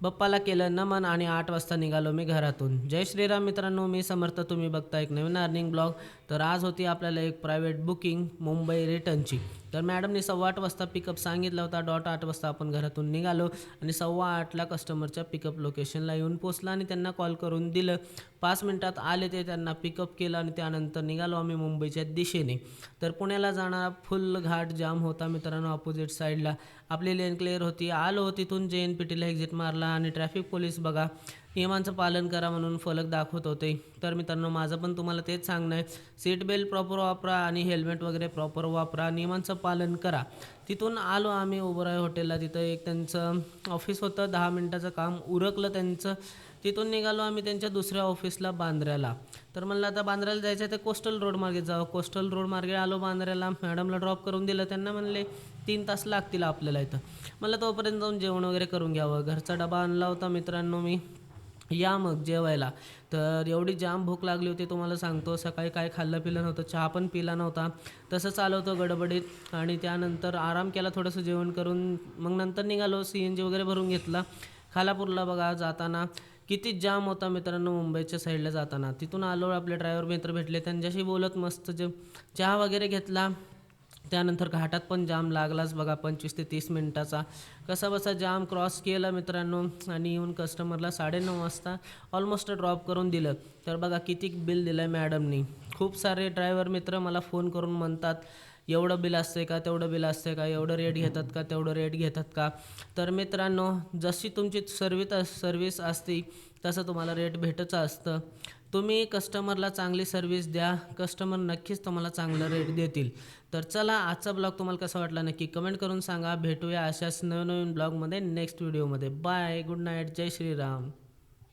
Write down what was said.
बाप्पाला केलं नमन आणि 8 वाजता निघालो मी घरातून. जय श्रीराम मित्रांनो, मी समर्थ. तुम्ही बघता एक नवीन अर्निंग ब्लॉग. तर आज होती आपल्याला एक प्रायव्हेट बुकिंग मुंबई रिटर्नची. तर मॅडमनी 8:15 वाजता पिकअप सांगितला होता. 8:00 वाजता आपण घरातून निघालो आणि 8:15ला कस्टमरच्या पिकअप लोकेशनला येऊन पोचला आणि त्यांना कॉल करून दिलं. 5 मिनिटात आले ते, त्यांना पिकअप केलं आणि त्यानंतर निघालो आम्ही मुंबईच्या दिशेने. तर पुण्याला जाणारा फुल घाट जाम होता मित्रांनो. अपोजिट साईडला आपली लेन क्लिअर होती. आलो तिथून JNPTला एक्झिट मारला आणि ट्रॅफिक पोलीस बघा नियमांचं पालन करा म्हणून फलक दाखवत होते. तर मित्रांनो, माझं पण तुम्हाला तेच सांगणं आहे, सीट बेल्ट प्रॉपर वापरा आणि हेल्मेट वगैरे प्रॉपर वापरा, नियमांचं पालन करा. तिथून आलो आम्ही ओबराय हॉटेलला. तिथं एक त्यांचं ऑफिस होतं, 10 मिनटाचं काम उरकलं त्यांचं. तिथून निघालो आम्ही त्यांच्या दुसऱ्या ऑफिसला बांद्र्याला. तर म्हणलं आता बांद्र्याला जायचं आहे तर कोस्टल रोड मार्गे जावं. कोस्टल रोड मार्गे आलो बांद्र्याला. मॅडमला ड्रॉप करून दिलं. त्यांना म्हणले 3 तास लागतील आपल्याला इथं. म्हणलं तोपर्यंत जाऊन जेवण वगैरे करून घ्यावं. घरचा डबा आणला होता मित्रांनो मी. या मग जेवायला. तर एवढी जाम भूक लागली होती तुम्हाला सांगतो. सकाळी काय खाल्लं पिलं नव्हतं, चहा पण पिला नव्हता. तसंच आलो होतो गडबडीत आणि त्यानंतर आराम केला थोडंसं जेवण करून. मग नंतर निघालो. CNG वगैरे भरून घेतला. खालापूरला बघा जाताना किती जाम होता मित्रांनो मुंबईच्या साईडला जाताना. तिथून आलो, आपले ड्रायव्हर मित्र भेटले, त्यांच्याशी बोलत मस्त चहा वगैरे घेतला. त्यानंतर घाटात पण जाम लागलाच बघा 25 ते 30 मिनटाचा. कसाबसा जाम क्रॉस केला मित्रांनो आणि येऊन कस्टमरला 9:30 वाजता ऑलमोस्ट ड्रॉप करून दिलं. तर बघा किती बिल दिलं आहे मॅडमनी. खूप सारे ड्रायव्हर मित्र मला फोन करून म्हणतात, एवढं बिल असते का, तेवढं बिल असते का, एवढं रेट घेतात का, तेवढं रेट घेतात का. तर मित्रांनो, जशी तुमची सर्विस असते तसं तुम्हाला रेट भेटचं असतं. तुम्ही कस्टमरला चांगली सर्व्हिस द्या, कस्टमर नक्कीच तुम्हाला चांगलं रेट देतील. तर चला, आजचा ब्लॉग तुम्हाला कसा वाटला नक्की कमेंट करून सांगा. भेटूया अशाच नवीन ब्लॉगमध्ये नेक्स्ट व्हिडिओमध्ये. बाय, गुड नाईट, जय श्रीराम.